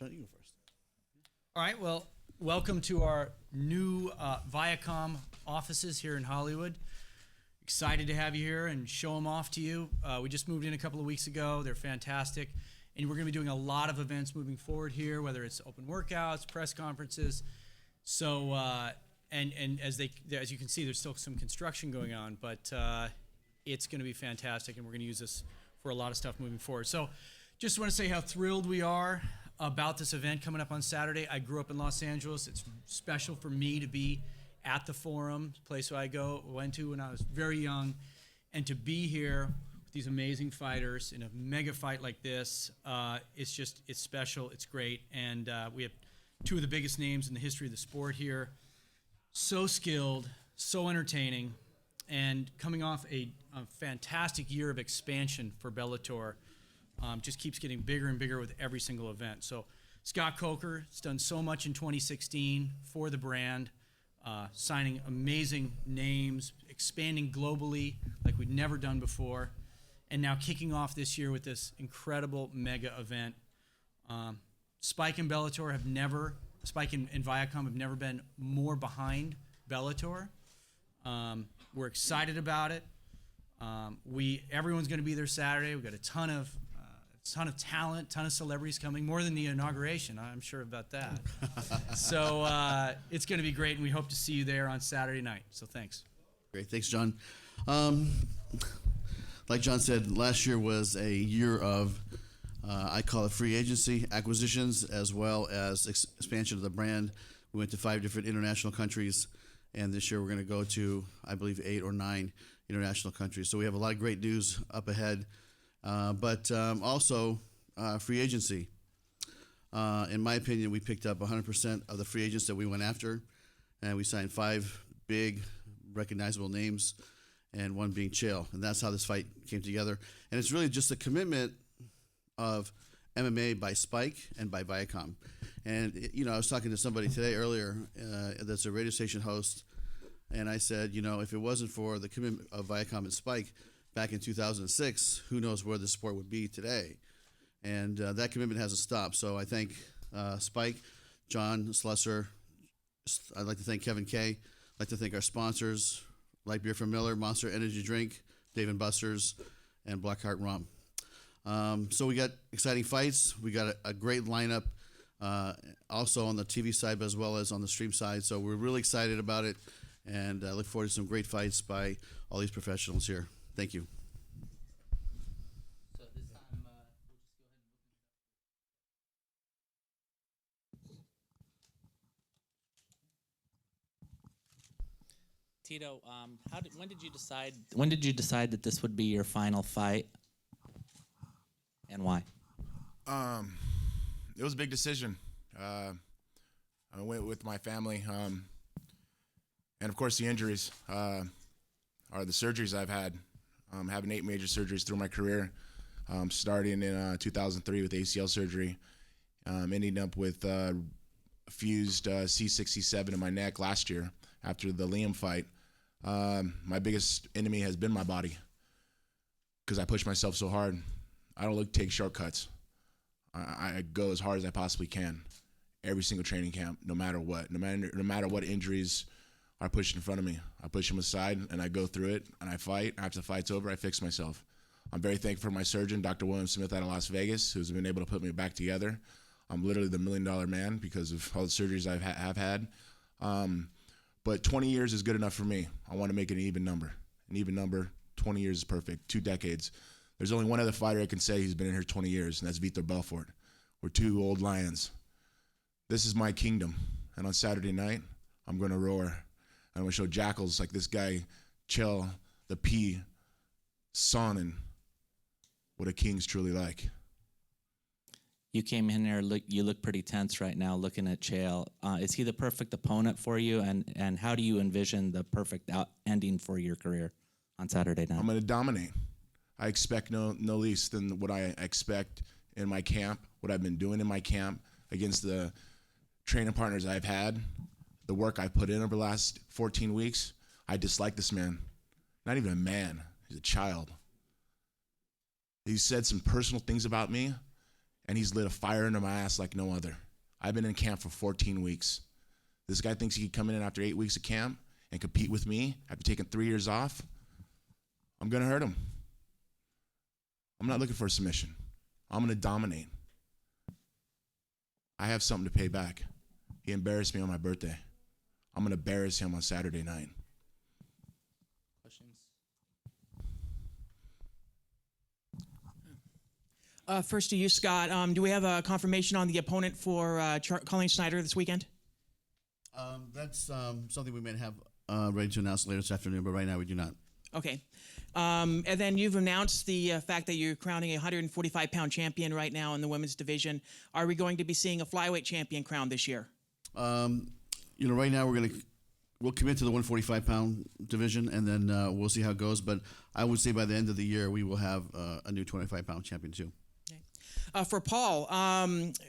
John, you go first. All right, well, welcome to our new Viacom offices here in Hollywood. Excited to have you here and show them off to you. We just moved in a couple of weeks ago. They're fantastic. And we're going to be doing a lot of events moving forward here, whether it's open workouts, press conferences. So, and as you can see, there's still some construction going on, but it's going to be fantastic, and we're going to use this for a lot of stuff moving forward. So, just want to say how thrilled we are about this event coming up on Saturday. I grew up in Los Angeles. It's special for me to be at the Forum, place where I went to when I was very young, and to be here with these amazing fighters in a mega fight like this. It's special. It's great, and we have two of the biggest names in the history of the sport here. So skilled, so entertaining, and coming off a fantastic year of expansion for Bellator. Just keeps getting bigger and bigger with every single event. So Scott Coker has done so much in 2016 for the brand, signing amazing names, expanding globally like we'd never done before, and now kicking off this year with this incredible mega event. Spike and Bellator Spike and Viacom have never been more behind Bellator. We're excited about it. Everyone's going to be there Saturday. We've got a ton of talent, ton of celebrities coming, more than the inauguration. I'm sure about that. So it's going to be great, and we hope to see you there on Saturday night. So thanks. Great, thanks, John. Like John said, last year was a year of, I call it free agency, acquisitions, as well as expansion of the brand. We went to 5 different international countries, and this year we're going to go to, I believe, 8 or 9 international countries. So we have a lot of great news up ahead. But also free agency. In my opinion, we picked up 100% of the free agents that we went after, and we signed 5 big, recognizable names, and one being Chael. And that's how this fight came together. And it's really just a commitment of MMA by Spike and by Viacom. And, I was talking to somebody earlier, that's a radio station host, and I said, if it wasn't for the commitment of Viacom and Spike, back in 2006, who knows where the sport would be today. And that commitment hasn't stopped. So I thank Spike, John Slusser. I'd like to thank Kevin Kay. I'd like to thank our sponsors, Light Beer from Miller, Monster Energy Drink, Dave & Buster's, and Blackheart Rum. So we got exciting fights. We got a great lineup also on the TV side, but as well as on the stream side. So we're really excited about it, and I look forward to some great fights by all these professionals here. Thank you. So this time, we'll just go ahead and Tito, when did you decide that this would be your final fight, and why? It was a big decision. I went with my family, and of course the injuries are the surgeries I've had. Having 8 major surgeries through my career, starting in 2003 with ACL surgery, ending up with fused C6, C7 in my neck last year after the Liam fight. My biggest enemy has been my body because I push myself so hard. I don't take shortcuts. I go as hard as I possibly can every single training camp, no matter what. No matter what injuries are pushed in front of me, I push them aside and I go through it and I fight. After the fight's over, I fix myself. I'm very thankful for my surgeon, Dr. William Smith out of Las Vegas, who's been able to put me back together. I'm literally the $1 million man because of all the surgeries I've had. But 20 years is good enough for me. I want to make it an even number. An even number, 20 years is perfect, 2 decades. There's only one other fighter I can say he's been in here 20 years, and that's Vitor Belfort. We're 2 old lions. This is my kingdom, and on Saturday night, I'm going to roar. I'm going to show jackals like this guy, Chael, the P, Sonnen, what a king's truly like. You came in there, you look pretty tense right now looking at Chael. Is he the perfect opponent for you, and how do you envision the perfect ending for your career on Saturday night? I'm going to dominate. I expect no least than what I expect in my camp, what I've been doing in my camp against the training partners I've had, the work I put in over the last 14 weeks. I dislike this man. Not even a man. He's a child. He said some personal things about me, and he's lit a fire under my ass like no other. I've been in camp for 14 weeks. This guy thinks he could come in after 8 weeks of camp and compete with me after taking 3 years off. I'm going to hurt him. I'm not looking for a submission. I'm going to dominate. I have something to pay back. He embarrassed me on my birthday. I'm going to embarrass him on Saturday night. Questions? First to you, Scott. Do we have a confirmation on the opponent for Colleen Snyder this weekend? That's something we may have ready to announce later this afternoon, but right now we do not. Okay. And then you've announced the fact that you're crowning a 145-pound champion right now in the women's division. Are we going to be seeing a flyweight champion crowned this year? Right now we'll commit to the 145-pound division, and then we'll see how it goes. But I would say by the end of the year we will have a new 25-pound champion too. For Paul,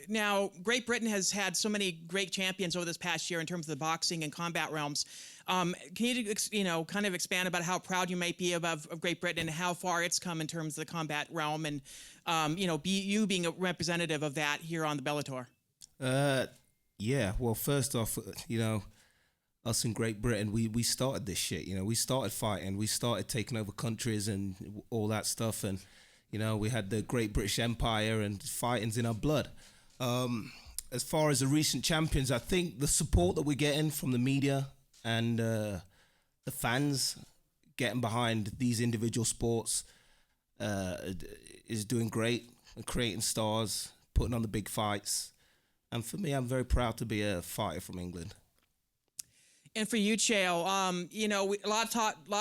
now Great Britain has had so many great champions over this past year in terms of the boxing and combat realms. Can you, kind of expand about how proud you might be of Great Britain and how far it's come in terms of the combat realm, and you being a representative of that here on the Bellator? Yeah. Well, first off, us in Great Britain, we started this shit. We started fighting, we started taking over countries and all that stuff, and we had the Great British Empire and fighting's in our blood. As far as the recent champions, I think the support that we're getting from the media and the fans getting behind these individual sports is doing great, and creating stars, putting on the big fights. And for me, I'm very proud to be a fighter from England. And for you, Chael, a lot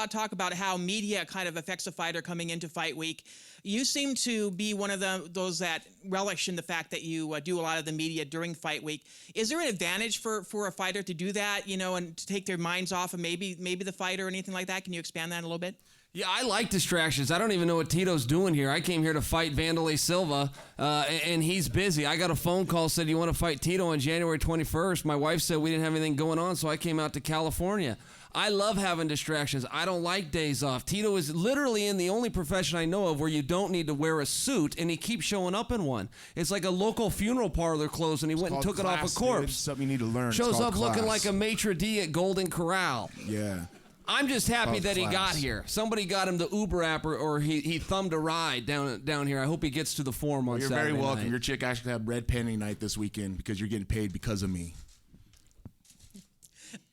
of talk about how media kind of affects a fighter coming into fight week. You seem to be one of those that relish in the fact that you do a lot of the media during fight week. Is there an advantage for a fighter to do that, and to take their minds off of maybe the fight or anything like that? Can you expand that a little bit? Yeah, I like distractions. I don't even know what Tito's doing here. I came here to fight Vanderlei Silva, and he's busy. I got a phone call, said, you want to fight Tito on January 21st? My wife said we didn't have anything going on, so I came out to California. I love having distractions. I don't like days off. Tito is literally in the only profession I know of where you don't need to wear a suit, and he keeps showing up in one. It's like a local funeral parlor closed, and he went and took it off a corpse. It's something you need to learn. Shows up looking like a maitre d' at Golden Corral. Yeah. I'm just happy that he class. got here. Somebody got him the Uber app, or he thumbed a ride down here. I hope he gets to the Forum on You're Saturday very welcome. night. Your chick actually have red penny night this weekend because you're getting paid because of me.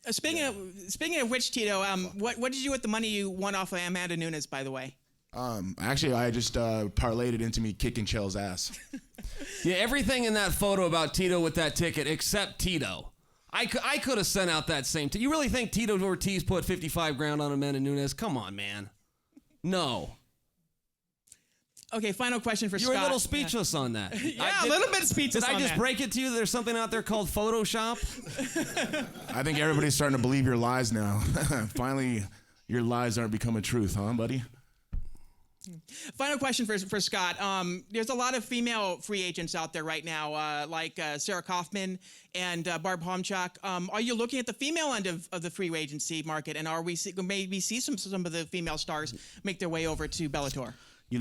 Speaking of which, Tito, what did you do with the money you won off of Amanda Nunes, by the way? Actually, I just parlayed it into me kicking Chael's ass. Yeah, everything in that photo about Tito with that ticket, except Tito. I could have sent out that same. You really think Tito Ortiz put 55 grand on Amanda Nunes? Come on, man. No. Okay, final question for You Scott. were a little speechless on that. Yeah, a little bit speechless Did I on just that. break it to you? There's something out there called Photoshop? I think everybody's starting to believe your lies now. Finally, your lies aren't becoming truth, huh, buddy? Final question for Scott. There's a lot of female free agents out there right now, like Sarah Kaufman and Barb Homchak. Are you looking at the female end of the free agency market, and are we maybe see some of the female stars make their way over to Bellator?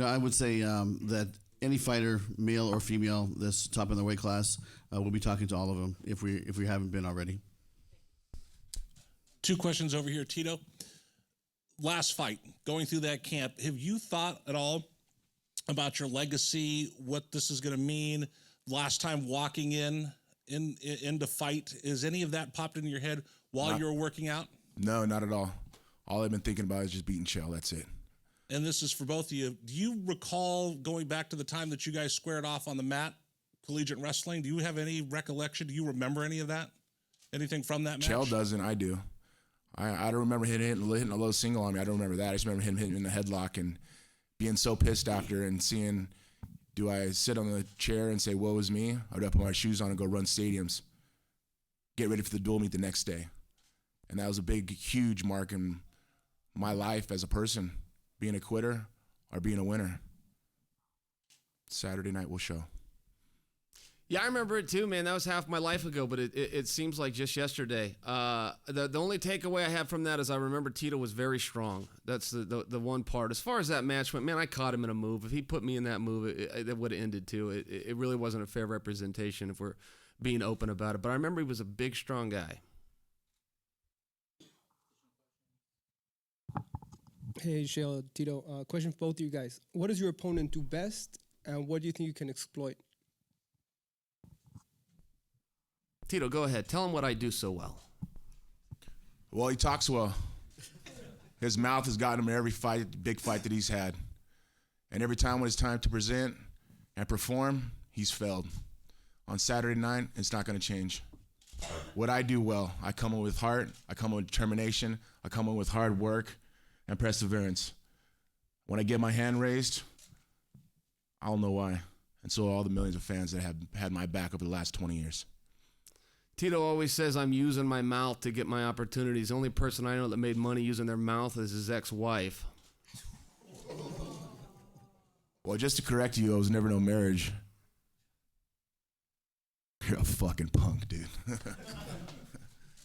I would say that any fighter, male or female, that's top in the weight class, we'll be talking to all of them if we haven't been already. 2 questions over here, Tito. Last fight, going through that camp, have you thought at all about your legacy, what this is going to mean? Last time walking into fight, is any of that popped into your head while you were working out? No, not at all. All I've been thinking about is just beating Chael. That's it. And this is for both of you. Do you recall going back to the time that you guys squared off on the mat, collegiate wrestling? Do you have any recollection? Do you remember any of that? Anything from that match? Chael doesn't. I do. I don't remember hitting a low single on me. I don't remember that. I just remember him hitting me in the headlock and being so pissed after and seeing, do I sit on the chair and say, woe is me? Or do I put my shoes on and go run stadiums, get ready for the dual meet the next day? And that was a big, huge mark in my life as a person, being a quitter or being a winner. Saturday night will show. Yeah, I remember it too, man. That was half my life ago, but it seems like just yesterday. The only takeaway I have from that is I remember Tito was very strong. That's the one part. As far as that match went, man, I caught him in a move. If he put me in that move, it would have ended too. It really wasn't a fair representation if we're being open about it. But I remember he was a big, strong guy. Hey, Shale, Tito. Question for both of you guys. What does your opponent do best, and what do you think you can exploit? Tito, go ahead. Tell him what I do so well. Well, he talks well. His mouth has gotten him in every fight, big fight that he's had. And every time when it's time to present and perform, he's failed. On Saturday night, it's not going to change. What I do well, I come in with heart, I come in with determination, I come in with hard work and perseverance. When I get my hand raised, I don't know why. And so all the millions of fans that have had my back over the last 20 years. Tito always says I'm using my mouth to get my opportunities. The only person I know that made money using their mouth is his ex-wife. Well, just to correct you, it was never no marriage. You're a fucking punk, dude.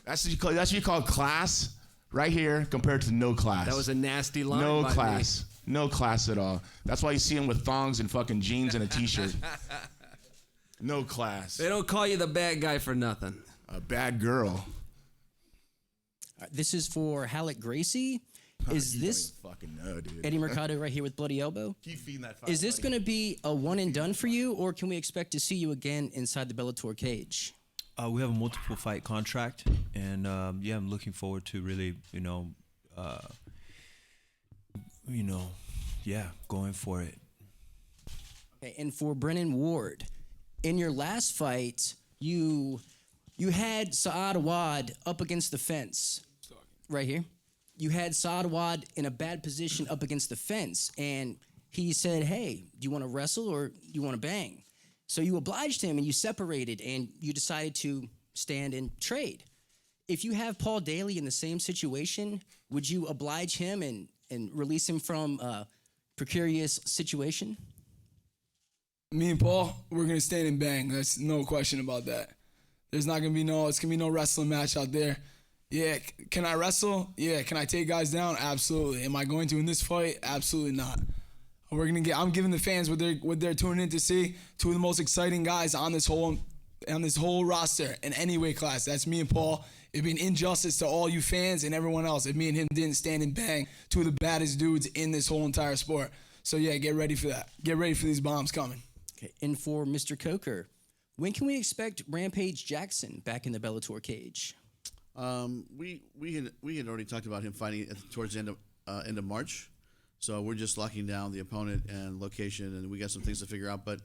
That's what you call class right here compared to no class. That was a nasty line. No by class. Me. No class at all. That's why you see him with thongs and fucking jeans and a t-shirt. No class. They don't call you the bad guy for nothing. A bad girl. This is for Halleck Gracie. Is You this don't even fucking know, dude. Eddie Mercado right here with Bloody Elbow? Keep feeding that fire. Is this going to be a one and done for you, or can we expect to see you again inside the Bellator cage? We have a multiple fight contract, and yeah, I'm looking forward to really, yeah, going for it. Okay, and for Brennan Ward, in your last fight, you had Saad Awad up against the fence, right here. You had Saad Awad in a bad position up against the fence, and he said, "Hey, do you want to wrestle or do you want to bang?" So you obliged him, and you separated, and you decided to stand and trade. If you have Paul Daly in the same situation, would you oblige him and release him from a precarious situation? Me and Paul, we're gonna stand and bang. There's no question about that. It's gonna be no wrestling match out there. Yeah, can I wrestle? Yeah, can I take guys down? Absolutely. Am I going to in this fight? Absolutely not. I'm giving the fans what they're tuning in to see. Two of the most exciting guys on this whole roster in any weight class. That's me and Paul. It'd be an injustice to all you fans and everyone else if me and him didn't stand and bang. Two of the baddest dudes in this whole entire sport. So yeah, get ready for that. Get ready for these bombs coming. Okay, and for Mr. Coker, when can we expect Rampage Jackson back in the Bellator cage? We had already talked about him fighting towards the end of March, so we're just locking down the opponent and location, and we got some things to figure out. But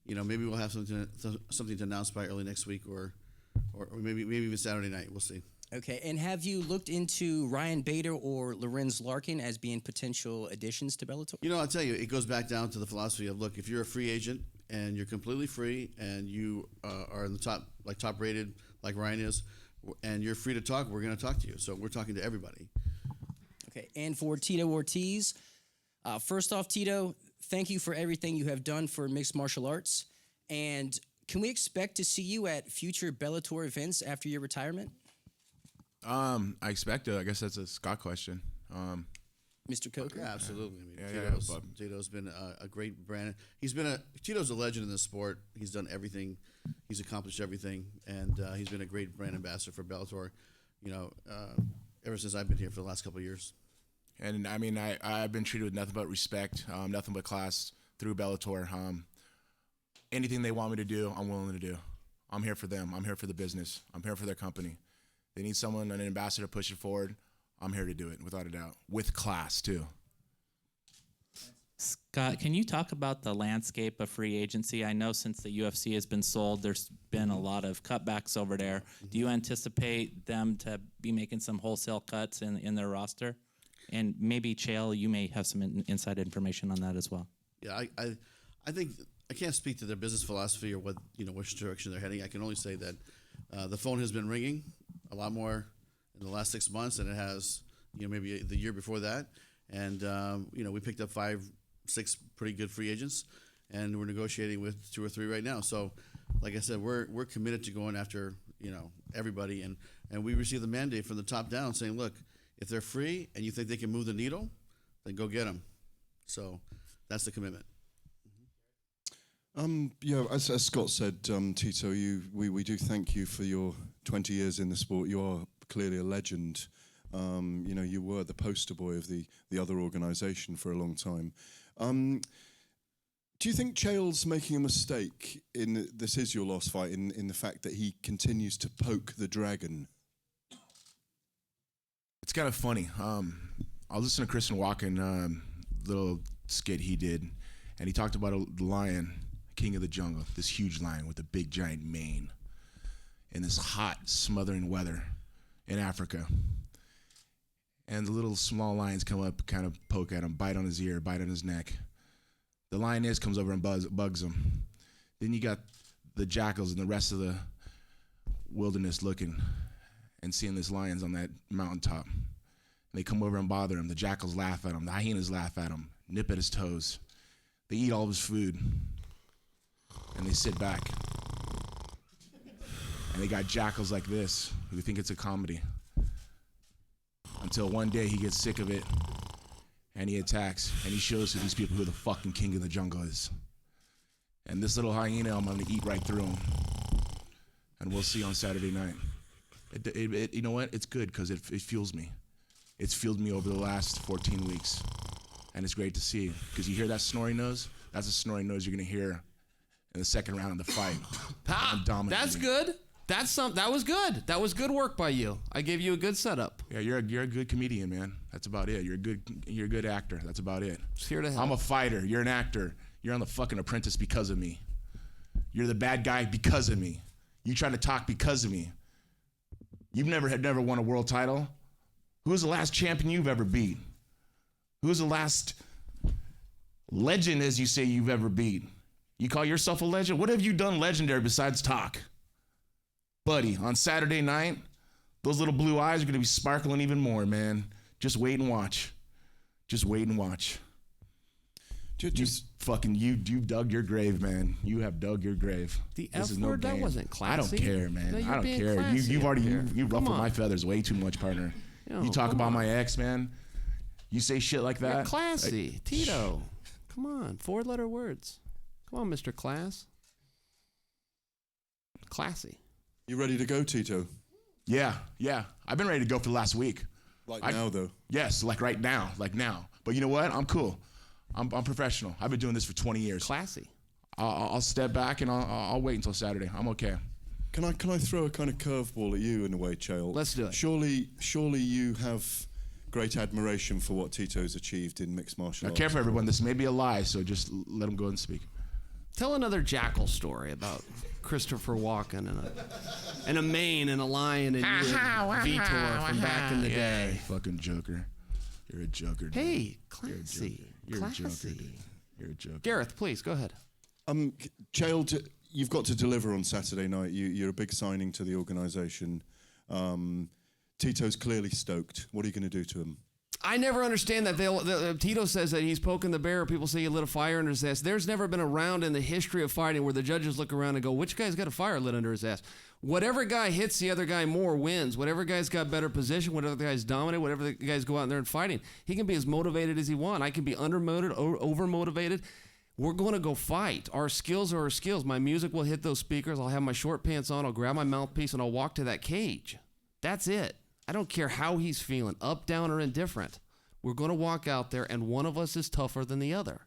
maybe we'll have something to announce by early next week, or maybe even Saturday night. We'll see. Okay, and have you looked into Ryan Bader or Lorenz Larkin as being potential additions to Bellator? I'll tell you, it goes back down to the philosophy of, look, if you're a free agent and you're completely free and you are in the top rated like Ryan is, and you're free to talk, we're going to talk to you. So we're talking to everybody. Okay, and for Tito Ortiz, first off, Tito, thank you for everything you have done for mixed martial arts. And can we expect to see you at future Bellator events after your retirement? I expect it. I guess that's a Scott question. Mr. Coker? Yeah, absolutely. Yeah, Tito's been a great brand. Tito's a legend in this sport. He's done everything. He's accomplished everything, and he's been a great brand ambassador for Bellator. Ever since I've been here for the last couple of years. And I mean, I've been treated with nothing but respect, nothing but class through Bellator. Anything they want me to do, I'm willing to do. I'm here for them. I'm here for the business. I'm here for their company. They need someone, an ambassador, to push it forward. I'm here to do it, without a doubt, with class too. Scott, can you talk about the landscape of free agency? I know since the UFC has been sold, there's been a lot of cutbacks over there. Do you anticipate them to be making some wholesale cuts in their roster? And maybe, Chael, you may have some inside information on that as well. Yeah, I think I can't speak to their business philosophy or which direction they're heading. I can only say that the phone has been ringing a lot more in the last 6 months than it has maybe the year before that. And we picked up 5-6 pretty good free agents, and we're negotiating with 2 or 3 right now. So like I said, we're committed to going after everybody, and we received the mandate from the top down saying, look, if they're free and you think they can move the needle, then go get them. So that's the commitment. Yeah, as Scott said, Tito, we do thank you for your 20 years in the sport. You are clearly a legend. You were the poster boy of the other organisation for a long time. Do you think Chael's making a mistake this is your last fight in the fact that he continues to poke the dragon? It's kind of funny. I was listening to Christian Walken, little skit he did, and he talked about a lion, king of the jungle, this huge lion with a big giant mane in this hot, smothering weather in Africa. And the little small lions come up, kind of poke at him, bite on his ear, bite on his neck. The lioness comes over and bugs him. Then you got the jackals and the rest of the wilderness looking and seeing these lions on that mountaintop. And they come over and bother him. The jackals laugh at him. The hyenas laugh at him, nip at his toes. They eat all of his food. And they sit back. And they got jackals like this who think it's a comedy. Until one day he gets sick of it and he attacks and he shows to these people who the fucking king of the jungle is. And this little hyena, I'm gonna eat right through him. And we'll see on Saturday night. You know what? It's good because it fuels me. It's fueled me over the last 14 weeks. And it's great to see because you hear that snoring nose? That's a snoring nose you're gonna hear in the second round of the fight. That's good. That was good. That was good work by you. I gave you a good setup. Yeah, you're a good comedian, man. That's about it. You're a good actor. That's about it. Just here to help. I'm a fighter. You're an actor. You're on The fucking Apprentice because of me. You're the bad guy because of me. You try to talk because of me. You've never won a world title. Who's the last champion you've ever beat? Who's the last legend, as you say, you've ever beat? You call yourself a legend? What have you done legendary besides talk? Buddy, on Saturday night, those little blue eyes are going to be sparkling even more, man. Just wait and watch. Just wait and watch. You dug your grave, man. You have dug your grave. The F word, that wasn't classy. I don't care, man. No, I don't care. You ruffled my feathers way too much, partner. Yo, you talk about my ex, man. You say shit like that. You're classy. Tito. Come on. 4-letter words. Come on, Mr. Class. Classy. You ready to go, Tito? Yeah. I've been ready to go for the last week. Now, though? Yes, like now. But you know what? I'm cool. I'm professional. I've been doing this for 20 years. Classy. I'll step back and I'll wait until Saturday. I'm okay. Can I throw a kind of curveball at you in a way, Chael? Let's do it. Surely you have great admiration for what Tito's achieved in mixed martial arts. Care for everyone. This may be a lie, so just let him go and speak. Tell another jackal story about Christopher Walken and a mane and a lion and you and Vitor from back in the day. Fucking joker. You're a joker. Dude. Hey, classy. You're a joker. Classy. You're a joker. Gareth, please, go ahead. Chael, you've got to deliver on Saturday night. You're a big signing to the organisation. Tito's clearly stoked. What are you going to do to him? I never understand that. Tito says that he's poking the bear. People say he lit a fire under his ass. There's never been a round in the history of fighting where the judges look around and go, which guy's got a fire lit under his ass? Whatever guy hits the other guy more wins. Whatever guy's got better position, whatever the guy's dominant, whatever the guys go out there and fighting, he can be as motivated as he wants. I can be undermotivated or overmotivated. We're going to go fight. Our skills are our skills. My music will hit those speakers. I'll have my short pants on. I'll grab my mouthpiece and I'll walk to that cage. That's it. I don't care how he's feeling, up, down, or indifferent. We're going to walk out there, and one of us is tougher than the other.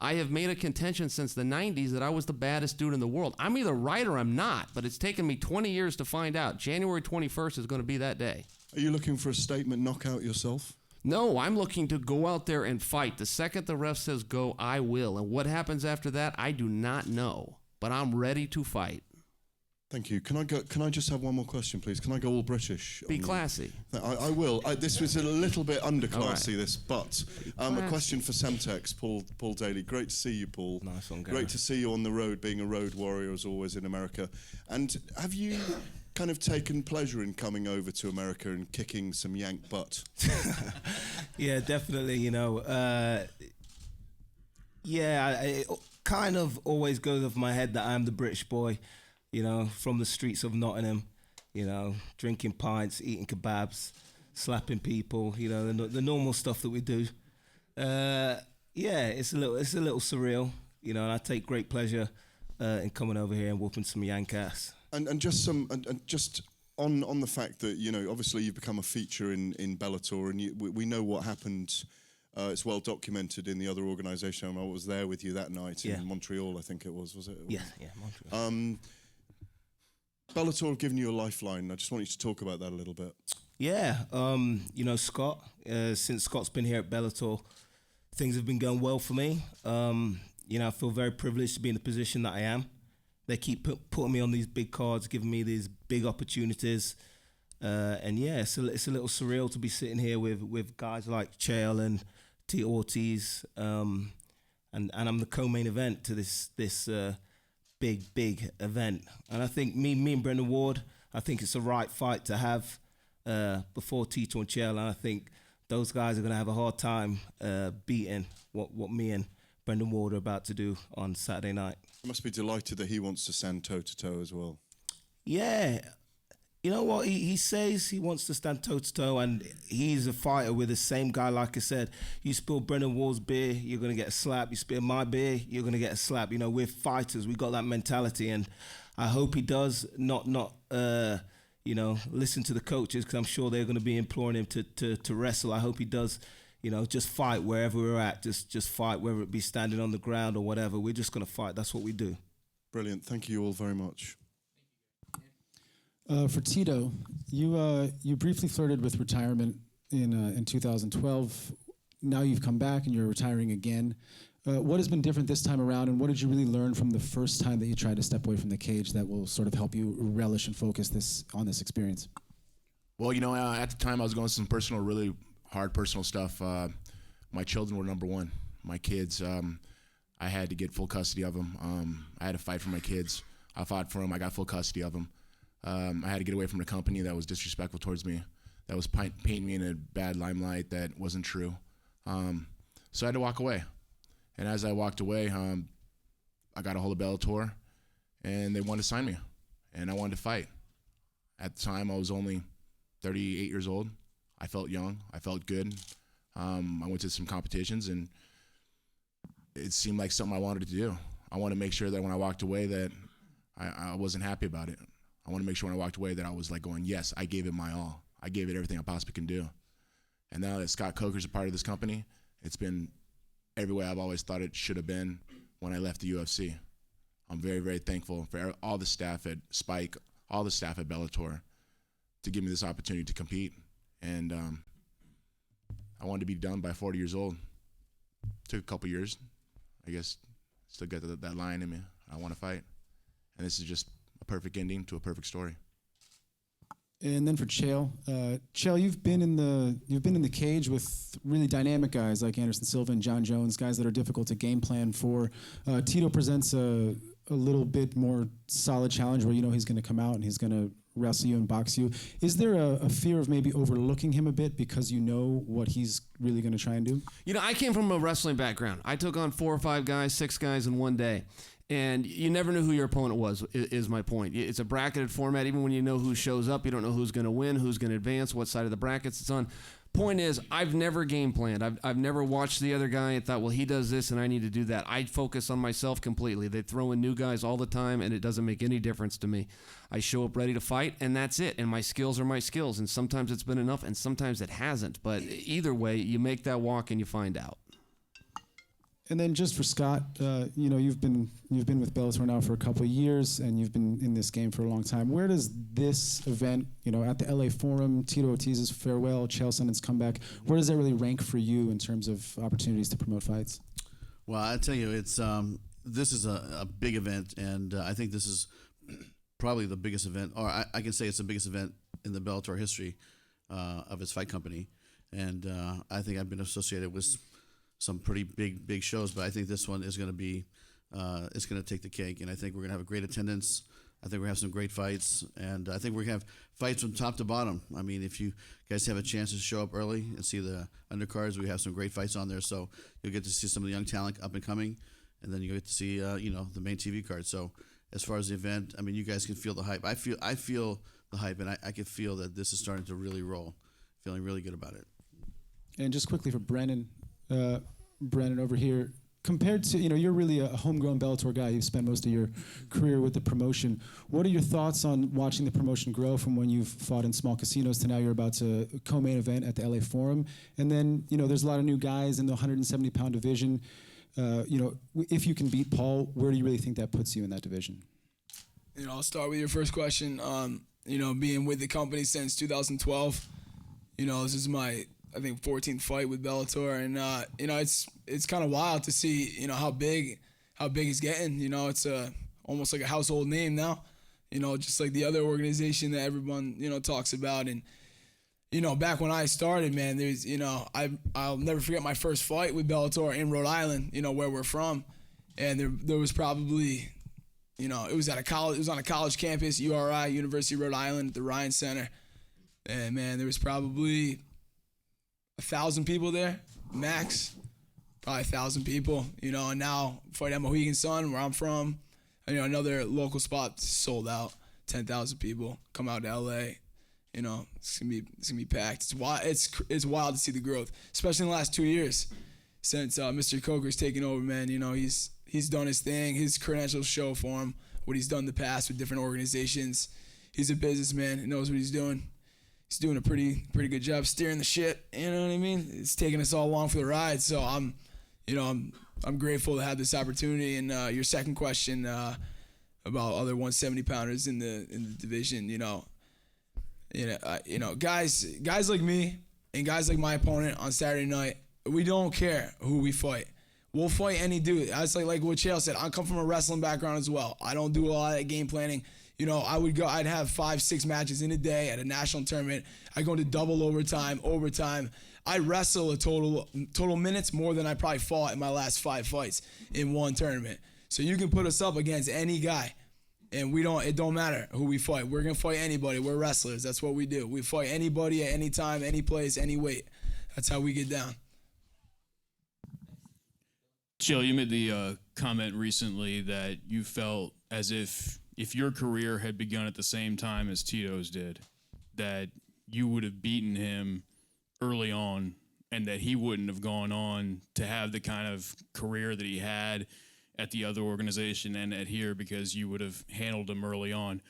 I have made a contention since the 90s that I was the baddest dude in the world. I'm either right or I'm not, but it's taken me 20 years to find out. January 21st is going to be that day. Are you looking for a statement knockout yourself? No, I'm looking to go out there and fight. The second the ref says go, I will. And what happens after that, I do not know. But I'm ready to fight. Thank you. Can I just have one more question, please? Can I go all British? Be classy. I will. This was a little bit underclassy, right. this, but a question for Semtex, Paul Daly. Great to see you, Paul. Nice one, Gary. Great to see you on the road, being a road warrior as always in America. And have you kind of taken pleasure in coming over to America and kicking some Yank butt? Yeah, definitely. kind of always goes off my head that I'm the British boy, you know, from the streets of Nottingham, you know, drinking pints, eating kebabs, slapping people, you know, the normal stuff that we do. Yeah, it's a little surreal, you know, and I take great pleasure in coming over here and whooping some yank ass. And just just on the fact that, you know, obviously you've become a feature in Bellator, and we know what happened. It's well documented in the other organisation. I was there with you that night in Montreal, I think it was it? Yeah, Montreal. Bellator have given you a lifeline. I just want you to talk about that a little bit. Yeah, you know, Scott, since Scott's been here at Bellator, things have been going well for me. You know, I feel very privileged to be in the position that I am. They keep putting me on these big cards, giving me these big opportunities. And yeah, it's a little surreal to be sitting here with guys like Chael and T. Ortiz. And I'm the co-main event to this big event. And I think me and Brendan Ward, I think it's the right fight to have before Tito and Chael. And I think those guys are going to have a hard time beating what me and Brendan Ward are about to do on Saturday night. You must be delighted that he wants to stand toe-to-toe as well. Yeah. You know what? He says he wants to stand toe-to-toe, and he's a fighter with the same guy. Like I said, you spill Brendan Ward's beer, you're going to get a slap. You spill my beer, you're going to get a slap. You know, we're fighters. We got that mentality, and I hope he does not you know, listen to the coaches, because I'm sure they're going to be imploring him to wrestle. I hope he does, you know, just fight wherever we're at. Just fight, whether it be standing on the ground or whatever. We're just going to fight. That's what we do. Brilliant. Thank you all very much. For Tito, you briefly flirted with retirement in 2012. Now you've come back and you're retiring again. What has been different this time around, and what did you really learn from the first time that you tried to step away from the cage that will sort of help you relish and focus on this experience? Well, you know, at the time I was going through some really hard personal stuff. My children were number one. My kids, I had to get full custody of them. I had to fight for my kids. I fought for them. I got full custody of them. I had to get away from a company that was disrespectful towards me, that was painting me in a bad limelight that wasn't true. So I had to walk away. And as I walked away, I got a hold of Bellator, and they wanted to sign me, and I wanted to fight. At the time, I was only 38 years old. I felt young. I felt good. I went to some competitions, and it seemed like something I wanted to do. I wanted to make sure that when I walked away that I wasn't happy about it. I want to make sure when I walked away that I was like going, yes, I gave it my all. I gave it everything I possibly can do. And now that Scott Coker's a part of this company, it's been every way I've always thought it should have been when I left the UFC. I'm very, very thankful for all the staff at Spike, all the staff at Bellator, to give me this opportunity to compete. And I wanted to be done by 40 years old. Took a couple years. I guess still got that lion in me. I want to fight. And this is just a perfect ending to a perfect story. And then for Chael, Chael, you've been in the cage with really dynamic guys like Anderson Silva and John Jones, guys that are difficult to game plan for. Tito presents a little bit more solid challenge where you know he's going to come out and he's going to wrestle you and box you. Is there a fear of maybe overlooking him a bit because you know what he's really going to try and do? You know, I came from a wrestling background. I took on 4 or 5 guys, 6 guys in one day. And you never knew who your opponent was, is my point. It's a bracketed format. Even when you know who shows up, you don't know who's going to win, who's going to advance, what side of the brackets it's on. Point is, I've never game planned. I've never watched the other guy and thought, well, he does this and I need to do that. I focus on myself completely. They throw in new guys all the time, and it doesn't make any difference to me. I show up ready to fight, and that's it. And my skills are my skills. And sometimes it's been enough, and sometimes it hasn't. But either way, you make that walk and you find out. And then just for Scott, you know, you've been with Bellator now for a couple of years, and you've been in this game for a long time. Where does this event, you know, at the LA Forum, Tito Ortiz's farewell, Chael Sonnen's comeback, where does that really rank for you in terms of opportunities to promote fights? Well, I tell you, it's this is a big event, and I think this is probably the biggest event, or I can say it's the biggest event in the Bellator history of its fight company. And I think I've been associated with some pretty big shows, but I think this one is going to be, it's going to take the cake, and I think we're going to have a great attendance. I think we're going to have some great fights, and I think we're going to have fights from top to bottom. I mean, if you guys have a chance to show up early and see the undercards, we have some great fights on there, so you'll get to see some of the young talent up and coming, and then you get to see the main TV card. So as far as the event, I mean, you guys can feel the hype. I feel the hype, and I can feel that this is starting to really roll. Feeling really good about it. And just quickly for Brennan over here, compared to, you're really a homegrown Bellator guy. You've spent most of your career with the promotion. What are your thoughts on watching the promotion grow from when you've fought in small casinos to now you're about to co-main event at the LA Forum? And then, there's a lot of new guys in the 170-pound division. If you can beat Paul, where do you really think that puts you in that division? I'll start with your first question. Being with the company since 2012, this is my, I think, 14th fight with Bellator, and it's kind of wild to see how big it's getting. It's almost like a household name now. Just like the other organization that everyone talks about. And back when I started, man, there's I'll never forget my first fight with Bellator in Rhode Island. Where we're from, and there was probably it was at a college. It was on a college campus, URI, University of Rhode Island, at the Ryan Center, and man, there was probably 1,000 people there, max, probably 1,000 people, and now fight at Mohegan Sun, where I'm from, another local spot sold out, 10,000 people come out to LA, it's gonna be packed. It's wild to see the growth, especially in the last 2 years since Mr. Coker's taken over, man. He's done his thing, his credentials show for him what he's done in the past with different organizations. He's a businessman, he knows what he's doing. He's doing a pretty good job steering the shit. You know what I mean? It's taking us all along for the ride. So I'm grateful to have this opportunity. And your second question about other 170 pounders in the division, guys like me and guys like my opponent on Saturday night, we don't care who we fight. We'll fight any dude. That's like what Chael said. I come from a wrestling background as well. I don't do a lot of game planning. I'd have 5-6 matches in a day at a national tournament. I go into double overtime. I wrestle a total minutes more than I probably fought in my last 5 fights in one tournament. So you can put us up against any guy, and it don't matter who we fight. We're gonna fight anybody. We're wrestlers. That's what we do. We fight anybody at any time, any place, any weight. That's how we get down. Jill, you made the comment recently that you felt as if your career had begun at the same time as Tito's did, that you would have beaten him early on and that he wouldn't have gone on to have the kind of career that he had at the other organization and at here because you would have handled him early on.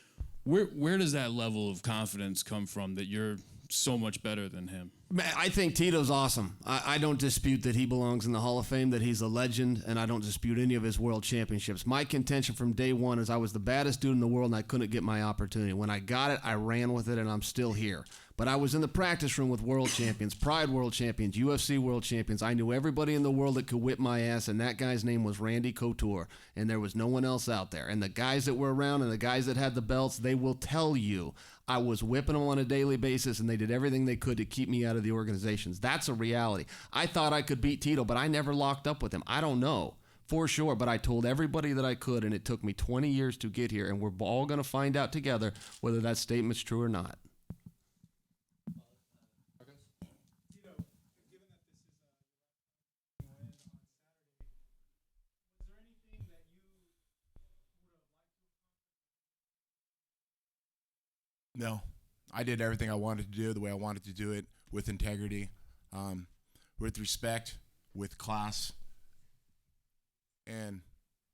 Where does that level of confidence come from that you're so much better than him? I think Tito's awesome. I don't dispute that he belongs in the Hall of Fame, that he's a legend, and I don't dispute any of his world championships. My contention from day one is I was the baddest dude in the world and I couldn't get my opportunity. When I got it, I ran with it, and I'm still here. But I was in the practice room with world champions, Pride world champions, UFC world champions. I knew everybody in the world that could whip my ass, and that guy's name was Randy Couture, and there was no one else out there. And the guys that were around and the guys that had the belts, they will tell you I was whipping them on a daily basis, and they did everything they could to keep me out of the organizations. That's a reality. I thought I could beat Tito, but I never locked up with him. I don't know for sure, but I told everybody that I could, and it took me 20 years to get here, and we're all going to find out together whether that statement's true or not. No, I did everything I wanted to do the way I wanted to do it, with integrity, with respect, with class. And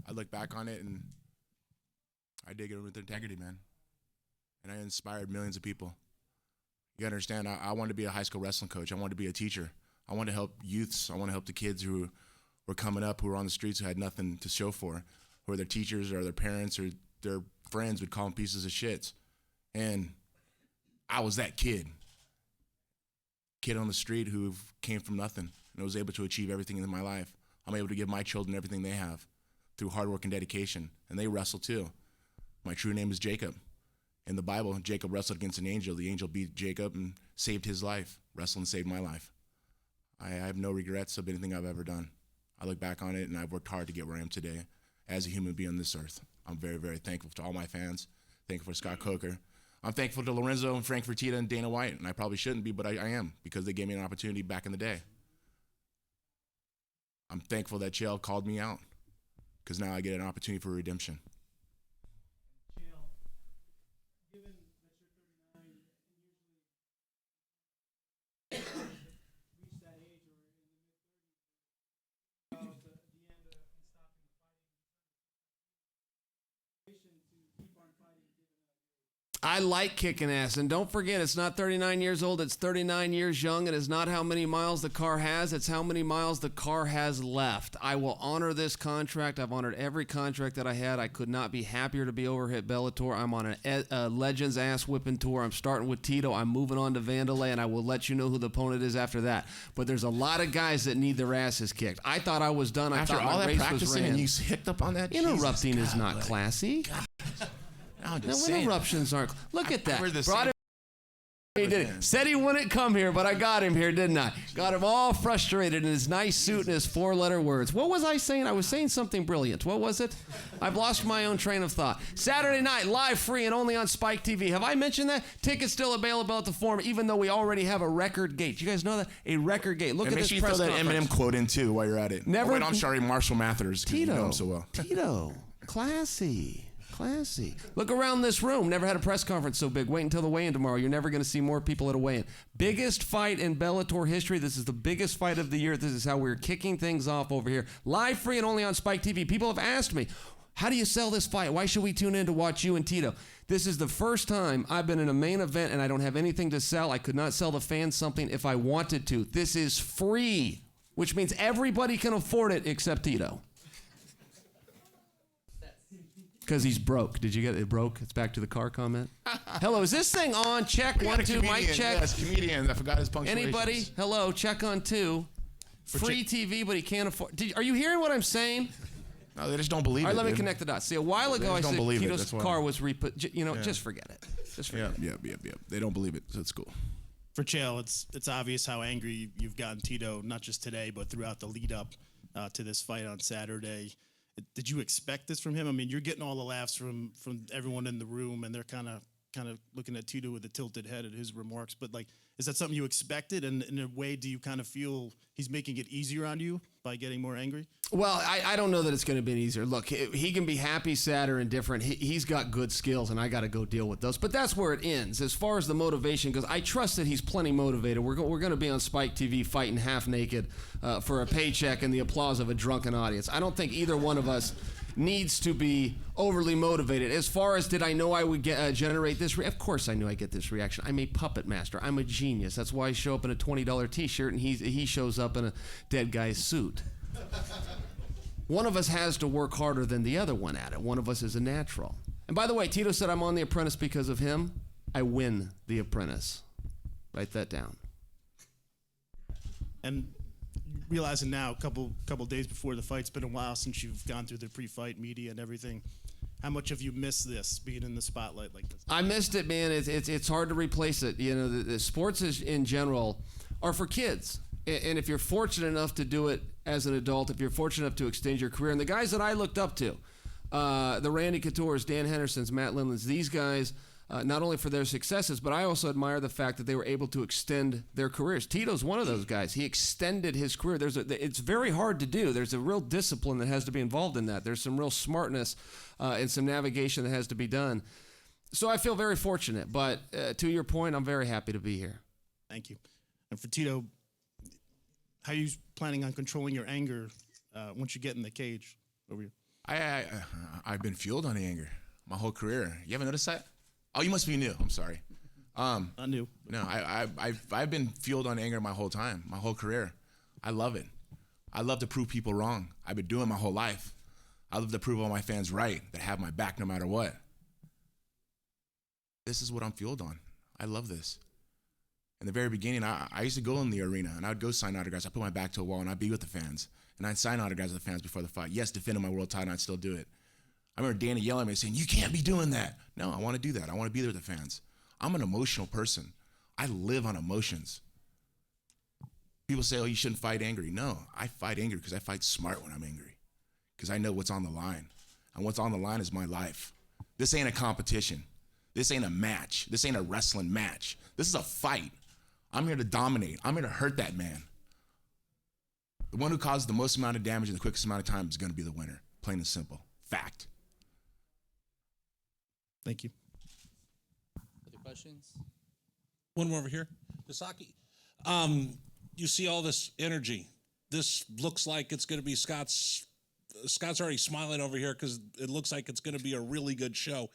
I look back on it and I did it with integrity, man. And I inspired millions of people. You gotta understand, I wanted to be a high school wrestling coach. I wanted to be a teacher. I wanted to help youths. I want to help the kids who were coming up, who were on the streets, who had nothing to show for, who their teachers or their parents or their friends would call them pieces of shit. And I was that kid on the street who came from nothing and was able to achieve everything in my life. I'm able to give my children everything they have through hard work and dedication, and they wrestle too. My true name is Jacob. In the Bible, Jacob wrestled against an angel. The angel beat Jacob and saved his life. Wrestling saved my life. I have no regrets of anything I've ever done. I look back on it, and I've worked hard to get where I am today as a human being on this earth. I'm very, very thankful to all my fans. Thankful for Scott Coker. I'm thankful to Lorenzo and Frank Fertitta and Dana White, and I probably shouldn't be, but I am, because they gave me an opportunity back in the day. I'm thankful that Chael called me out. because now I get an opportunity for redemption. I like kicking ass. And don't forget, it's not 39 years old, it's 39 years young. It is not how many miles the car has, it's how many miles the car has left. I will honor this contract. I've honored every contract that I had. I could not be happier to be over here at Bellator. I'm on a Legends ass whipping tour. I'm starting with Tito. I'm moving on to Vandalay, and I will let you know who the opponent is after that. But there's a lot of guys that need their asses kicked. I thought I was done. After I thought all my that race was practicing ran. and you hicked up on that? Interrupting Jesus, is God, not like, classy. I'm No, just saying. interruptions aren't. Look at that. We're the Brought same. him. He did it. Said he wouldn't come here, but I got him here, didn't I? Got him all frustrated in his nice suit and his four-letter words. What was I saying? I was saying something brilliant. What was it? I've lost my own train of thought. Saturday night, live, free, and only on Spike TV. Have I mentioned that? Tickets still available at the Forum, even though we already have a record gate. You guys know that? A record gate. Look And at make this sure you press throw that conference. Eminem quote in too while you're at it. Never- Oh, wait, I'm sorry, Marshall Mathers. 'Cause you know him so well. Tito. Classy. Look around this room. Never had a press conference so big. Wait until the weigh-in tomorrow. You're never going to see more people at a weigh-in. Biggest fight in Bellator history. This is the biggest fight of the year. This is how we're kicking things off over here. Live, free, and only on Spike TV. People have asked me, how do you sell this fight? Why should we tune in to watch you and Tito? This is the first time I've been in a main event and I don't have anything to sell. I could not sell the fans something if I wanted to. This is free, which means everybody can afford it except Tito. Because he's broke. Did you get it? Broke? It's back to the car comment. Hello, is this thing on? Check We got 1, a 2, mic comedian. check. Yes, comedian. I forgot his punctuation. Anybody? Hello, check on 2. Free TV, but he can't afford. Are you hearing what I'm saying? No, they just don't believe it. All right, let me dude. connect the dots. See, a while They ago just I don't said believe it, Tito's that's why. car was re-put. Yeah. Just forget it. Just forget it. Yep. They don't believe it, so it's cool. For Chael, it's obvious how angry you've gotten Tito, not just today, but throughout the lead up to this fight on Saturday. Did you expect this from him? I mean, you're getting all the laughs from everyone in the room, and they're kind of looking at Tito with a tilted head at his remarks. But like, is that something you expected? And in a way, do you kind of feel he's making it easier on you by getting more angry? Well, I don't know that it's going to be easier. Look, he can be happy, sad, or indifferent. He's got good skills, and I got to go deal with those. But that's where it ends. As far as the motivation goes, I trust that he's plenty motivated. We're going to be on Spike TV fighting half naked for a paycheck and the applause of a drunken audience. I don't think either one of us needs to be overly motivated. As far as did I know I would generate this? Of course I knew I'd get this reaction. I'm a puppet master. I'm a genius. That's why I show up in a $20 T-shirt and he shows up in a dead guy's suit. One of us has to work harder than the other one at it. One of us is a natural. And by the way, Tito said I'm on The Apprentice because of him. I win The Apprentice. Write that down. And realizing now, a couple days before the fight, it's been a while since you've gone through the pre-fight media and everything. How much have you missed this, being in the spotlight like this? I missed it, man. It's hard to replace it. You know, the sports in general are for kids. And if you're fortunate enough to do it as an adult, if you're fortunate enough to extend your career, and the guys that I looked up to, the Randy Couture's, Dan Henderson's, Matt Lindland's, these guys, not only for their successes, but I also admire the fact that they were able to extend their careers. Tito's one of those guys. He extended his career. It's very hard to do. There's a real discipline that has to be involved in that. There's some real smartness and some navigation that has to be done. So I feel very fortunate. But to your point, I'm very happy to be here. Thank you. And for Tito, how are you planning on controlling your anger once you get in the cage over here? I've been fueled on the anger my whole career. You haven't noticed that? Oh, you must be new. I'm sorry. Not new. No, I've been fueled on anger my whole time, my whole career. I love it. I love to prove people wrong. I've been doing it my whole life. I love to prove all my fans right, that have my back no matter what. This is what I'm fueled on. I love this. In the very beginning, I used to go in the arena, and I would go sign autographs. I'd put my back to a wall, and I'd be with the fans. And I'd sign autographs with the fans before the fight. Yes, defending my world title, I'd still do it. I remember Danny yelling at me saying, "You can't be doing that." No, I want to do that. I want to be there with the fans. I'm an emotional person. I live on emotions. People say, "Oh, you shouldn't fight angry." No, I fight angry because I fight smart when I'm angry. Because I know what's on the line. And what's on the line is my life. This ain't a competition. This ain't a match. This ain't a wrestling match. This is a fight. I'm here to dominate. I'm here to hurt that man. The one who causes the most amount of damage in the quickest amount of time is going to be the winner. Plain and simple. Fact. Thank you. Other questions? One more over here. Misaki, you see all this energy. This looks like it's going to be Scott's already smiling over here because it looks like it's going to be a really good show.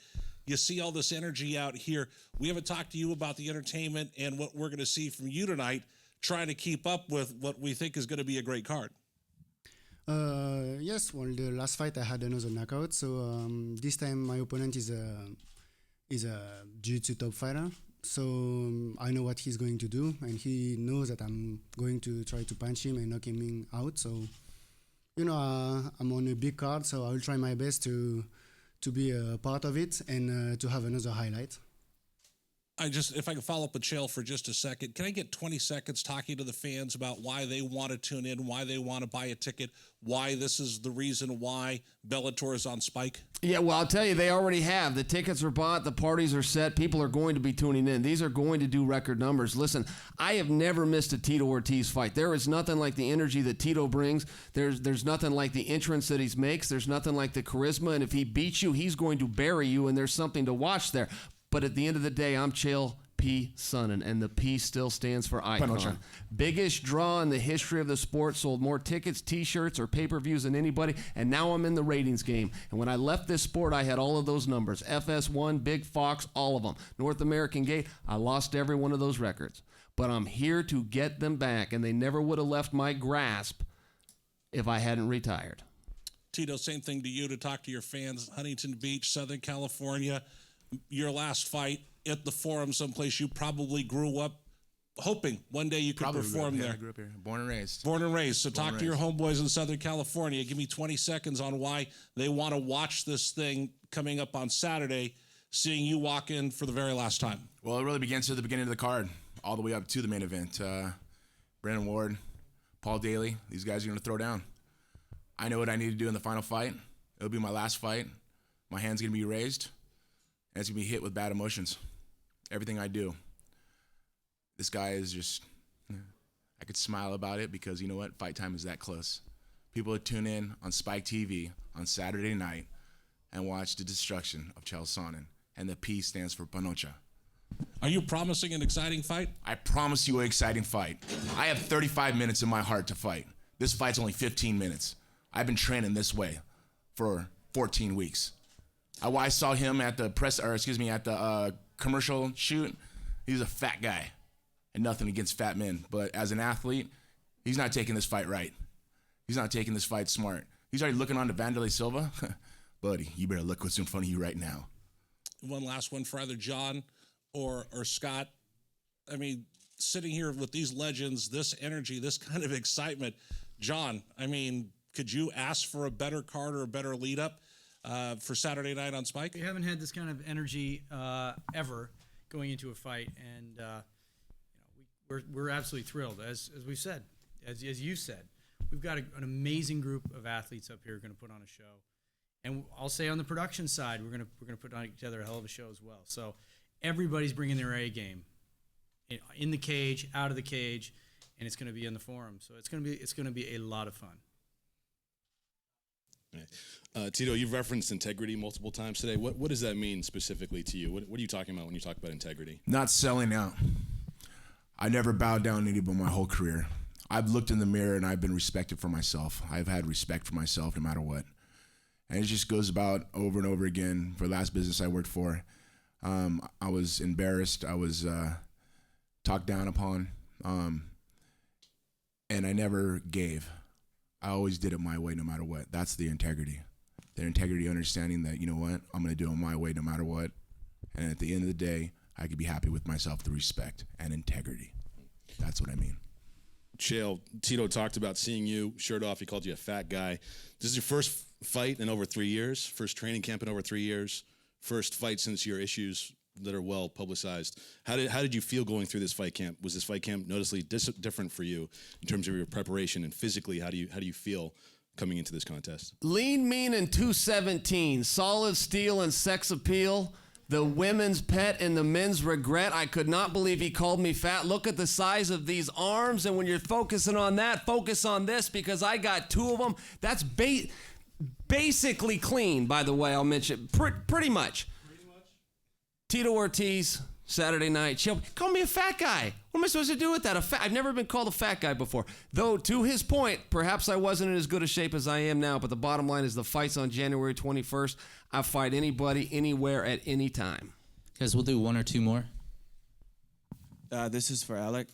You see all this energy out here. We haven't talked to you about the entertainment and what we're going to see from you tonight, trying to keep up with what we think is going to be a great card. Yes, well, the last fight I had another knockout, so this time my opponent is a jiu-jitsu top fighter. So I know what he's going to do, and he knows that I'm going to try to punch him and knock him out. So, you know, I'm on a big card, so I will try my best to be a part of it and to have another highlight. If I can follow up with Chael for just a second, can I get 20 seconds talking to the fans about why they want to tune in, why they want to buy a ticket, why this is the reason why Bellator is on Spike? Yeah, well, I'll tell you, they already have. The tickets are bought. The parties are set. People are going to be tuning in. These are going to do record numbers. Listen, I have never missed a Tito Ortiz fight. There is nothing like the energy that Tito brings. There's nothing like the entrance that he makes. There's nothing like the charisma. And if he beats you, he's going to bury you, and there's something to watch there. But at the end of the day, I'm Chael P. Sonnen, and the P still stands for icon. Panocha. Biggest draw in the history of the sport, sold more tickets, T-shirts, or pay-per-views than anybody, and now I'm in the ratings game. And when I left this sport, I had all of those numbers. FS1, Big Fox, all of them. North American Gate, I lost every one of those records. But I'm here to get them back, and they never would have left my grasp if I hadn't retired. Tito, same thing to you, to talk to your fans. Huntington Beach, Southern California, your last fight at the Forum, someplace you probably grew up hoping one day you could perform there. I grew up here. Born and raised. Born and raised. So talk to your homeboys in Southern California. Give me 20 seconds on why they want to watch this thing coming up on Saturday, seeing you walk in for the very last time. Well, it really begins at the beginning of the card, all the way up to the main event. Brandon Ward, Paul Daly, these guys are going to throw down. I know what I need to do in the final fight. It'll be my last fight. My hand's going to be raised, and it's going to be hit with bad emotions. Everything I do. This guy is just, I could smile about it because you know what? Fight time is that close. People would tune in on Spike TV on Saturday night and watch the destruction of Chael Sonnen. And the P stands for Panocha. Are you promising an exciting fight? I promise you an exciting fight. I have 35 minutes in my heart to fight. This fight's only 15 minutes. I've been training this way for 14 weeks. I saw him at the commercial shoot. He's a fat guy, and nothing against fat men. But as an athlete, he's not taking this fight right. He's not taking this fight smart. He's already looking on to Vanderlei Silva. Buddy, you better look what's in front of you right now. One last one for either John or Scott. I mean, sitting here with these legends, this energy, this kind of excitement. John, I mean, could you ask for a better card or a better lead up for Saturday night on Spike? We haven't had this kind of energy ever going into a fight, and we're absolutely thrilled. As we've said, as you said, we've got an amazing group of athletes up here going to put on a show, and I'll say on the production side, we're gonna put together a hell of a show as well. So everybody's bringing their A game in the cage, out of the cage, and it's going to be in the Forum. So it's going to be a lot of fun. Tito, you've referenced integrity multiple times today. What does that mean specifically to you? What are you talking about when you talk about integrity? Not selling out. I never bowed down to anybody my whole career. I've looked in the mirror and I've been respected for myself. I've had respect for myself no matter what. And it just goes about over and over again. For the last business I worked for, I was embarrassed. I was talked down upon. And I never gave. I always did it my way no matter what. That's the integrity. The integrity, understanding that, you know what, I'm going to do it my way no matter what. And at the end of the day, I could be happy with myself through respect and integrity. That's what I mean. Chael, Tito talked about seeing you shirt off. He called you a fat guy. This is your first fight in over 3 years, first training camp in over 3 years, first fight since your issues that are well publicized. How did you feel going through this fight camp? Was this fight camp noticeably different for you in terms of your preparation, and physically, how do you feel coming into this contest? Lean, mean, and 217. Solid steel and sex appeal. The women's pet and the men's regret. I could not believe he called me fat. Look at the size of these arms, and when you're focusing on that, focus on this, because I got two of them. That's basically clean, by the way, I'll mention. Pretty much. Tito Ortiz, Saturday night. She'll call me a fat guy. What am I supposed to do with that? I've never been called a fat guy before. Though, to his point, perhaps I wasn't in as good a shape as I am now, but the bottom line is the fight's on January 21st. I fight anybody, anywhere, at any time. Guys, we'll do one or two more. This is for Alec.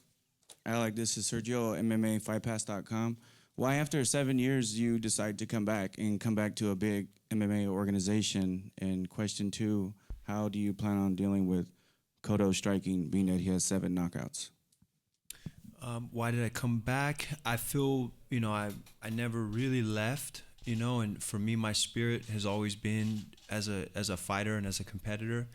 Alec, this is Sergio, MMAFightPass.com. Why, after 7 years, you decide to come back to a big MMA organization? And question 2, how do you plan on dealing with Cotto striking, being that he has 7 knockouts? Why did I come back? I feel, I never really left, and for me, my spirit has always been as a fighter and as a competitor.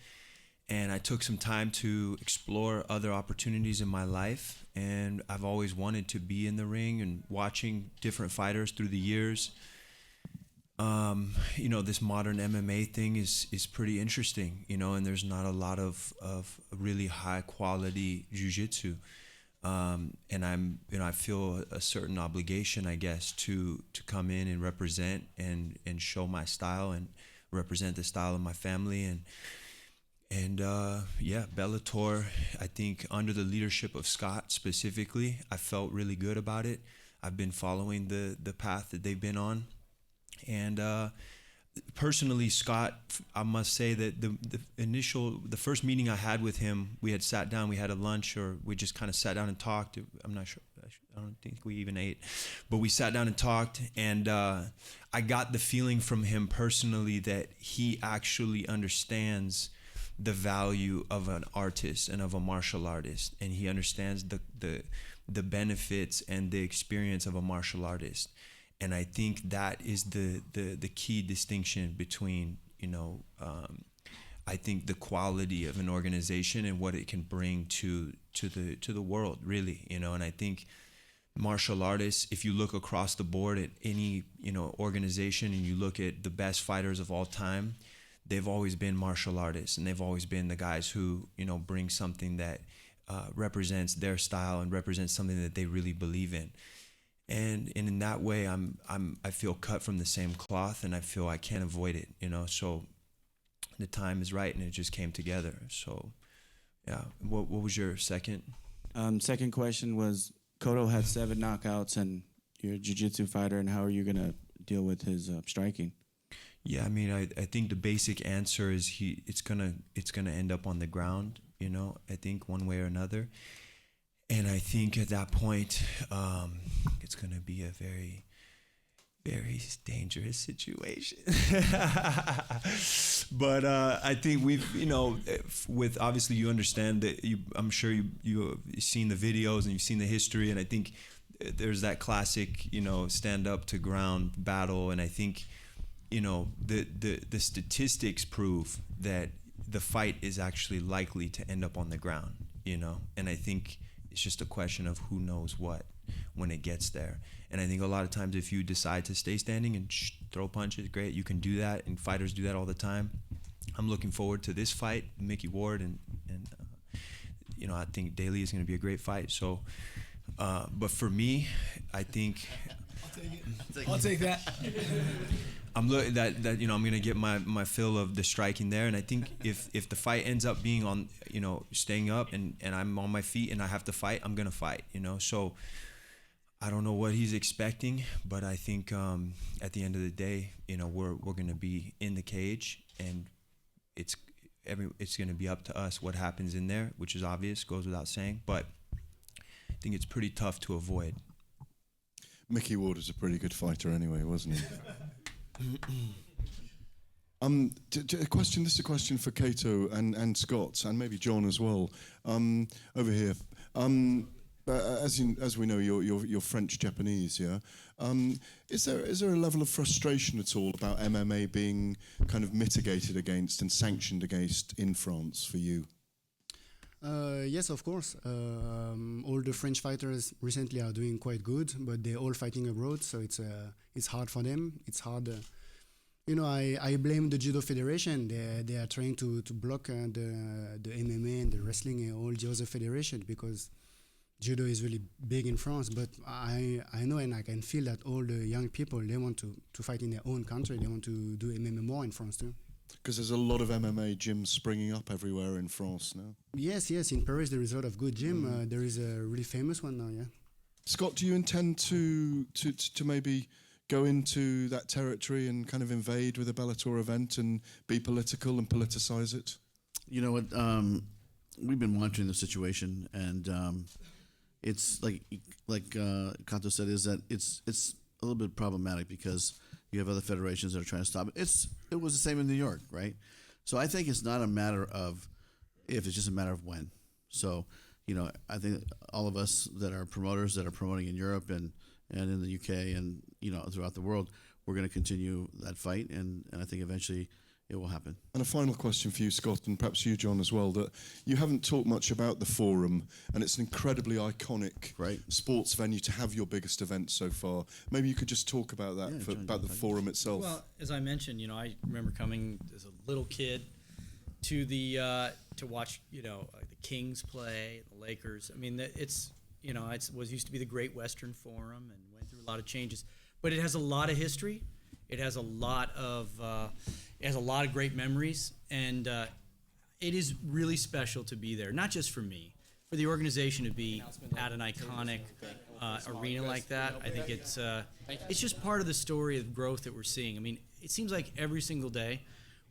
And I took some time to explore other opportunities in my life. And I've always wanted to be in the ring and watching different fighters through the years. This modern MMA thing is pretty interesting, and there's not a lot of really high quality jiu-jitsu. And I feel a certain obligation, I guess, to come in and represent and show my style and represent the style of my family. And Bellator, I think under the leadership of Scott specifically, I felt really good about it. I've been following the path that they've been on. And personally, Scott, I must say that the first meeting I had with him, we had sat down, we had a lunch, or we just kind of sat down and talked. I'm not sure, I don't think we even ate, but we sat down and talked, and I got the feeling from him personally that he actually understands the value of an artist and of a martial artist, and he understands the benefits and the experience of a martial artist. And I think that is the key distinction between, I think the quality of an organization and what it can bring to the world, really, And I think martial artists, if you look across the board at any, organization, and you look at the best fighters of all time, they've always been martial artists, and they've always been the guys who, bring something that represents their style and represents something that they really believe in. And in that way, I feel cut from the same cloth, and I feel I can't avoid it, So the time is right, and it just came together. So, yeah. What was your second? Second question was, Cotto had 7 knockouts, and you're a jiu-jitsu fighter, and how are you gonna deal with his striking? Yeah, I mean, I think the basic answer is it's gonna end up on the ground, I think one way or another. And I think at that point, it's going to be a very, very dangerous situation. But I think we've, with obviously you understand that I'm sure you've seen the videos and you've seen the history. And I think there's that classic, stand up to ground battle. And I think, the statistics prove that the fight is actually likely to end up on the ground, And I think it's just a question of who knows what when it gets there. And I think a lot of times if you decide to stay standing and throw punches, great, you can do that, and fighters do that all the time. I'm looking forward to this fight, Mickey Ward, and I think Daly is going to be a great fight. So, but for me, I think I'll take that. I'm looking that I'm gonna get my fill of the striking there, and I think if the fight ends up being on staying up and I'm on my feet and I have to fight, I'm gonna fight, So I don't know what he's expecting, but I think at the end of the day, we're gonna be in the cage, and it's gonna be up to us what happens in there, which is obvious, goes without saying, but I think it's pretty tough to avoid. Mickey Ward is a pretty good fighter anyway, wasn't he? A question. This is a question for Cato and Scott, and maybe John as well. Over here. As we know, you're French Japanese, yeah. Is there a level of frustration at all about MMA being kind of mitigated against and sanctioned against in France for you? Yes, of course. All the French fighters recently are doing quite good, but they're all fighting abroad, so it's hard for them. It's hard. I blame the Judo Federation. They are trying to block the MMA and the wrestling and all the other federation because judo is really big in France, but I know and I can feel that all the young people, they want to fight in their own country. They want to do MMA more in France too. Because there's a lot of MMA gyms springing up everywhere in France now. Yes, in Paris there is a lot of good gym. There is a really famous one now, yeah. Scott, do you intend to maybe go into that territory and kind of invade with a Bellator event and be political and politicize it? You know what? We've been monitoring the situation, and it's like Kato said, is that it's a little bit problematic because you have other federations that are trying to stop it. It was the same in New York, right? So I think it's not a matter of if, it's just a matter of when. So, you know, I think all of us that are promoters that are promoting in Europe and in the UK and, you know, throughout the world, we're going to continue that fight, and I think eventually it will happen. And a final question for you, Scott, and perhaps you, John, as well, that you haven't talked much about the Forum, and it's an incredibly iconic sports venue to have your biggest event so far. Maybe you could just talk about that, about the Forum itself. Well, as I mentioned, you know, I remember coming as a little kid to the to watch, you know, the Kings play, the Lakers. I mean, it's, you know, it used to be the Great Western Forum and went through a lot of changes, but it has a lot of history. It has a lot of great memories, and it is really special to be there. Not just for me, for the organization to be at an iconic arena like that. I think it's just part of the story of growth that we're seeing. I mean, it seems like every single day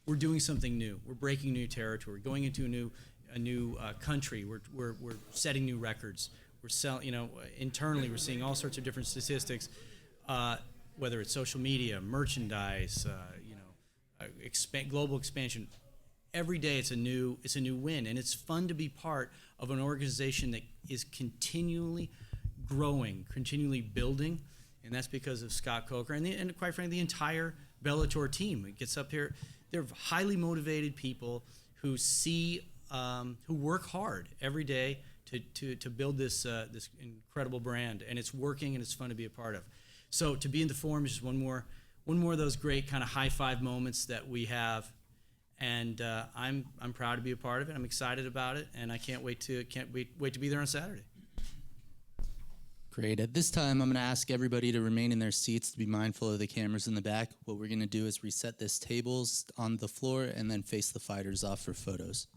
we're doing something new. We're breaking new territory, going into a new country. We're setting new records. We're selling, you know, internally we're seeing all sorts of different statistics. Whether it's social media, merchandise, you know, global expansion, every day it's a new win, and it's fun to be part of an organization that is continually growing, continually building, and that's because of Scott Coker and quite frankly the entire Bellator team. It gets up here; they're highly motivated people who who work hard every day to build this incredible brand, and it's working and it's fun to be a part of. So to be in the Forum is just one more of those great kind of high five moments that we have, and I'm proud to be a part of it. I'm excited about it, and I can't wait to be there on Saturday. Great. At this time, I'm going to ask everybody to remain in their seats, to be mindful of the cameras in the back. What we're going to do is reset this tables on the floor and then face the fighters off for photos.